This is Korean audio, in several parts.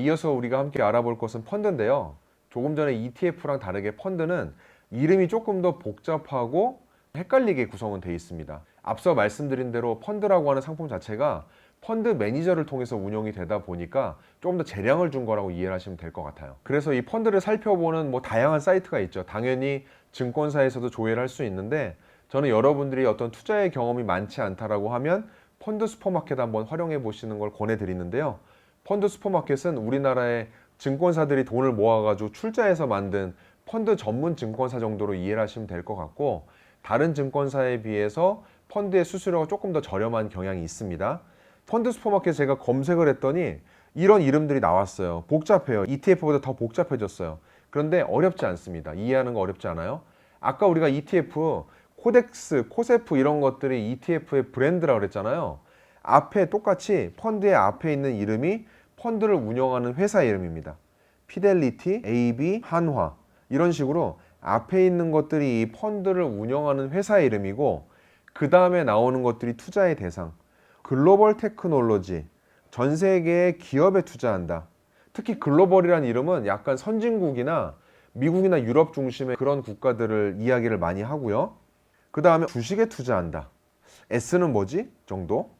이어서 우리가 함께 알아볼 것은 펀드인데요. 조금 전에 ETF랑 다르게 펀드는 이름이 조금 더 복잡하고 헷갈리게 구성은 되어 있습니다. 앞서 말씀드린 대로 펀드라고 하는 상품 자체가 펀드 매니저를 통해서 운영이 되다 보니까 조금 더 재량을 준 거라고 이해를 하시면 될 것 같아요. 그래서 이 펀드를 살펴보는 다양한 사이트가 있죠. 당연히 증권사에서도 조회를 할 수 있는데, 저는 여러분들이 어떤 투자의 경험이 많지 않다라고 하면 펀드 슈퍼마켓 한번 활용해 보시는 걸 권해드리는데요. 펀드 슈퍼마켓은 우리나라의 증권사들이 돈을 모아가지고 출자해서 만든 펀드 전문 증권사 정도로 이해를 하시면 될 것 같고, 다른 증권사에 비해서 펀드의 수수료가 조금 더 저렴한 경향이 있습니다. 펀드 슈퍼마켓 제가 검색을 했더니 이런 이름들이 나왔어요. 복잡해요. ETF보다 더 복잡해졌어요. 그런데 어렵지 않습니다. 이해하는 거 어렵지 않아요? 아까 우리가 ETF, 코덱스, 코세프 이런 것들이 ETF의 브랜드라고 그랬잖아요. 앞에 똑같이 펀드의 앞에 있는 이름이 펀드를 운영하는 회사 이름입니다. 피델리티, AB, 한화 이런 식으로 앞에 있는 것들이 이 펀드를 운영하는 회사 이름이고, 그 다음에 나오는 것들이 투자의 대상. 글로벌 테크놀로지, 전 세계의 기업에 투자한다. 특히 글로벌이라는 이름은 약간 선진국이나 미국이나 유럽 중심의 그런 국가들을 이야기를 많이 하고요. 그 다음에 주식에 투자한다. S는 뭐지? 정도.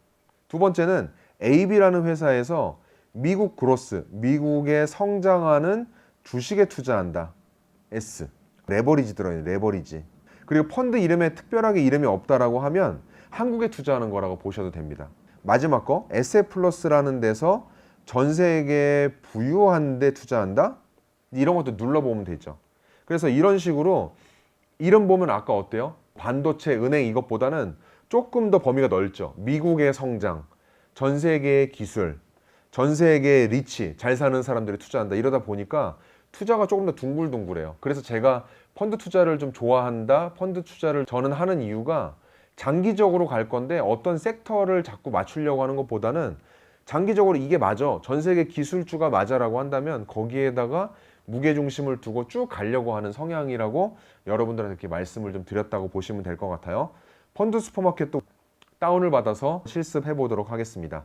두 번째는 AB라는 회사에서 미국 그로스, 미국에 성장하는 주식에 투자한다. S. 레버리지 들어있는 레버리지. 그리고 펀드 이름에 특별하게 이름이 없다라고 하면 한국에 투자하는 거라고 보셔도 됩니다. 마지막 거 SF플러스라는 데서 전 세계에 부유한 데 투자한다? 이런 것도 눌러보면 되죠. 그래서 이런 식으로 이름 보면 아까 어때요? 반도체, 은행 이것보다는 조금 더 범위가 넓죠. 미국의 성장, 전 세계의 기술, 전 세계의 리치, 잘 사는 사람들이 투자한다. 이러다 보니까 투자가 조금 더 둥글둥글해요. 그래서 제가 펀드 투자를 좀 좋아한다, 펀드 투자를 저는 하는 이유가 장기적으로 갈 건데 어떤 섹터를 자꾸 맞추려고 하는 것보다는 장기적으로 이게 맞아, 전 세계 기술주가 맞아라고 한다면 거기에다가 무게중심을 두고 쭉 가려고 하는 성향이라고 여러분들한테 이렇게 말씀을 좀 드렸다고 보시면 될 것 같아요. 펀드 슈퍼마켓도 다운을 받아서 실습해 보도록 하겠습니다.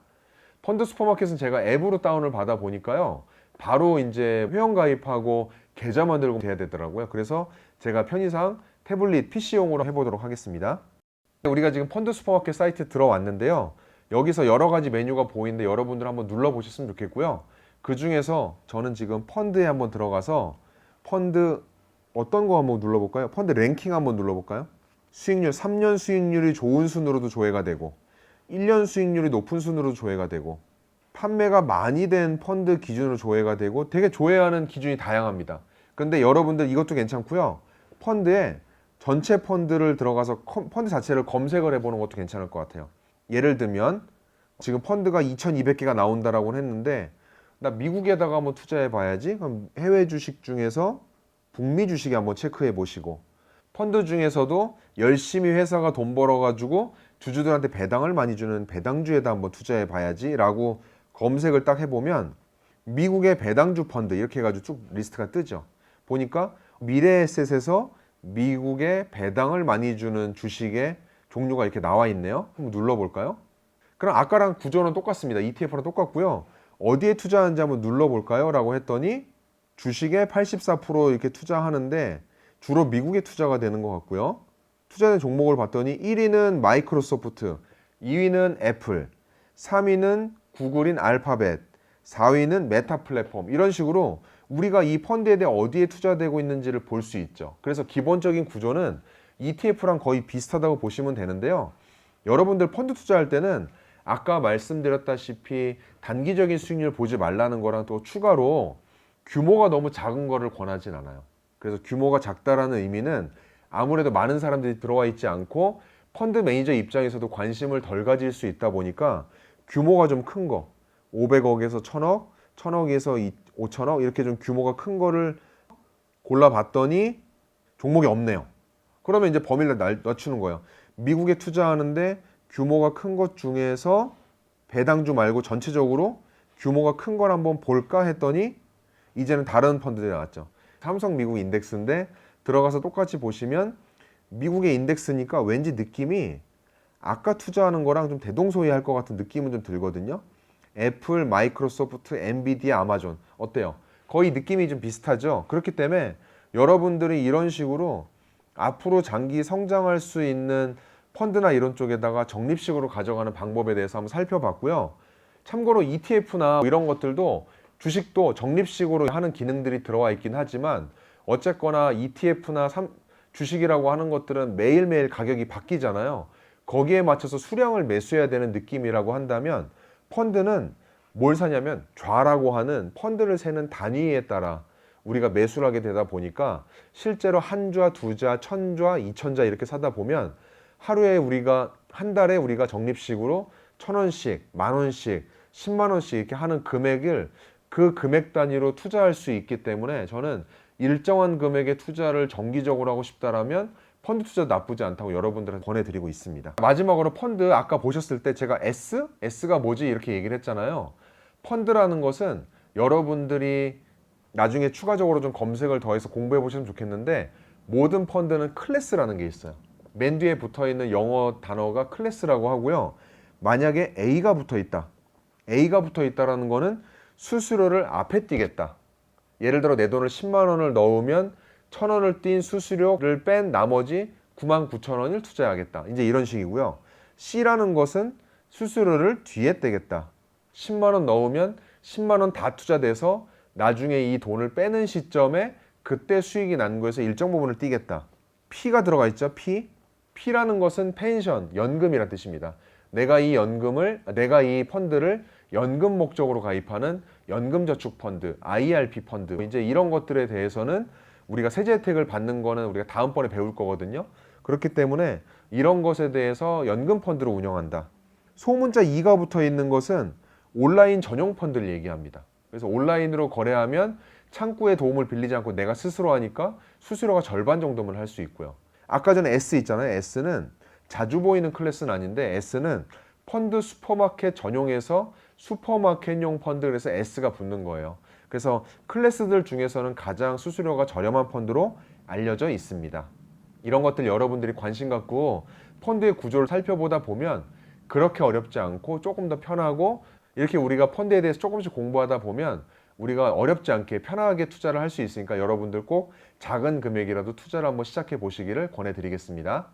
펀드 슈퍼마켓은 제가 앱으로 다운을 받아 보니까요, 바로 이제 회원 가입하고 계좌 만들고 돼야 되더라고요. 그래서 제가 편의상 태블릿 PC용으로 해보도록 하겠습니다. 우리가 지금 펀드 슈퍼마켓 사이트 들어왔는데요. 여기서 여러 가지 메뉴가 보이는데 여러분들 한번 눌러보셨으면 좋겠고요. 그 중에서 저는 지금 펀드에 한번 들어가서 펀드 어떤 거 한번 눌러볼까요? 펀드 랭킹 한번 눌러볼까요? 수익률, 3년 수익률이 좋은 순으로도 조회가 되고 1년 수익률이 높은 순으로도 조회가 되고 판매가 많이 된 펀드 기준으로 조회가 되고 되게 조회하는 기준이 다양합니다. 그런데 여러분들 이것도 괜찮고요. 펀드에 전체 펀드를 들어가서 펀드 자체를 검색을 해보는 것도 괜찮을 것 같아요. 예를 들면 지금 펀드가 2200개가 나온다라고 했는데 나 미국에다가 한번 투자해 봐야지. 그럼 해외 주식 중에서 북미 주식에 한번 체크해 보시고, 펀드 중에서도 열심히 회사가 돈 벌어가지고 주주들한테 배당을 많이 주는 배당주에다 한번 투자해 봐야지 라고 검색을 딱 해보면 미국의 배당주 펀드 이렇게 해가지고 쭉 리스트가 뜨죠. 보니까 미래에셋에서 미국의 배당을 많이 주는 주식의 종류가 이렇게 나와 있네요. 한번 눌러볼까요? 그럼 아까랑 구조는 똑같습니다. ETF랑 똑같고요. 어디에 투자하는지 한번 눌러볼까요? 라고 했더니 주식에 84% 이렇게 투자하는데 주로 미국에 투자가 되는 것 같고요. 투자된 종목을 봤더니 1위는 마이크로소프트, 2위는 애플, 3위는 구글인 알파벳, 4위는 메타 플랫폼, 이런 식으로 우리가 이 펀드에 대해 어디에 투자되고 있는지를 볼 수 있죠. 그래서 기본적인 구조는 ETF랑 거의 비슷하다고 보시면 되는데요. 여러분들 펀드 투자할 때는 아까 말씀드렸다시피 단기적인 수익률 보지 말라는 거랑 또 추가로 규모가 너무 작은 거를 권하진 않아요. 그래서 규모가 작다라는 의미는 아무래도 많은 사람들이 들어와 있지 않고 펀드 매니저 입장에서도 관심을 덜 가질 수 있다 보니까 규모가 좀 큰 거, 500억에서 1000억, 1000억에서 5천억 이렇게 좀 규모가 큰 거를 골라봤더니 종목이 없네요. 그러면 이제 범위를 낮추는 거예요. 미국에 투자하는데 규모가 큰 것 중에서 배당주 말고 전체적으로 규모가 큰 걸 한번 볼까 했더니 이제는 다른 펀드들이 나왔죠. 삼성 미국 인덱스인데 들어가서 똑같이 보시면 미국의 인덱스니까 왠지 느낌이 아까 투자하는 거랑 좀 대동소이할 것 같은 느낌은 좀 들거든요. 애플, 마이크로소프트, 엔비디아, 아마존 어때요? 거의 느낌이 좀 비슷하죠? 그렇기 때문에 여러분들이 이런 식으로 앞으로 장기 성장할 수 있는 펀드나 이런 쪽에다가 적립식으로 가져가는 방법에 대해서 한번 살펴봤고요. 참고로 ETF나 이런 것들도 주식도 적립식으로 하는 기능들이 들어와 있긴 하지만 어쨌거나 ETF나 주식이라고 하는 것들은 매일매일 가격이 바뀌잖아요. 거기에 맞춰서 수량을 매수해야 되는 느낌이라고 한다면 펀드는 뭘 사냐면 좌라고 하는 펀드를 세는 단위에 따라 우리가 매수를 하게 되다 보니까 실제로 한 좌, 두 좌, 천 좌, 이천 좌 이렇게 사다 보면 하루에 우리가 한 달에 우리가 적립식으로 1,000원씩, 10,000원씩, 10만 원씩 이렇게 하는 금액을 그 금액 단위로 투자할 수 있기 때문에 저는 일정한 금액의 투자를 정기적으로 하고 싶다라면 펀드 투자 나쁘지 않다고 여러분들한테 권해드리고 있습니다. 마지막으로 펀드 아까 보셨을 때 제가 S가 뭐지 이렇게 얘기를 했잖아요. 펀드라는 것은 여러분들이 나중에 추가적으로 좀 검색을 더해서 공부해 보시면 좋겠는데 모든 펀드는 클래스라는 게 있어요. 맨 뒤에 붙어있는 영어 단어가 클래스라고 하고요. 만약에 A가 붙어있다. A가 붙어있다라는 거는 수수료를 앞에 띄겠다. 예를 들어 내 돈을 10만 원을 넣으면 1,000원을 띈 수수료를 뺀 나머지 99,000원을 투자하겠다. 이제 이런 식이고요. C라는 것은 수수료를 뒤에 떼겠다. 10만 원 넣으면 10만 원 다 투자돼서 나중에 이 돈을 빼는 시점에 그때 수익이 난 거에서 일정 부분을 띄겠다. P가 들어가 있죠. P라는 것은 펜션, 연금이라는 뜻입니다. 내가 이 펀드를 연금 목적으로 가입하는 연금저축펀드, IRP 펀드 이제 이런 것들에 대해서는 우리가 세제 혜택을 받는 거는 우리가 다음번에 배울 거거든요. 그렇기 때문에 이런 것에 대해서 연금 펀드를 운영한다. 소문자 2가 붙어 있는 것은 온라인 전용 펀드를 얘기합니다. 그래서 온라인으로 거래하면 창구의 도움을 빌리지 않고 내가 스스로 하니까 수수료가 절반 정도만 할 수 있고요. 아까 전에 S 있잖아요. S는 자주 보이는 클래스는 아닌데 S는 펀드 슈퍼마켓 전용에서 슈퍼마켓용 펀드 그래서 S가 붙는 거예요. 그래서 클래스들 중에서는 가장 수수료가 저렴한 펀드로 알려져 있습니다. 이런 것들 여러분들이 관심 갖고 펀드의 구조를 살펴보다 보면 그렇게 어렵지 않고 조금 더 편하고 이렇게 우리가 펀드에 대해서 조금씩 공부하다 보면 우리가 어렵지 않게 편하게 투자를 할 수 있으니까 여러분들 꼭 작은 금액이라도 투자를 한번 시작해 보시기를 권해드리겠습니다.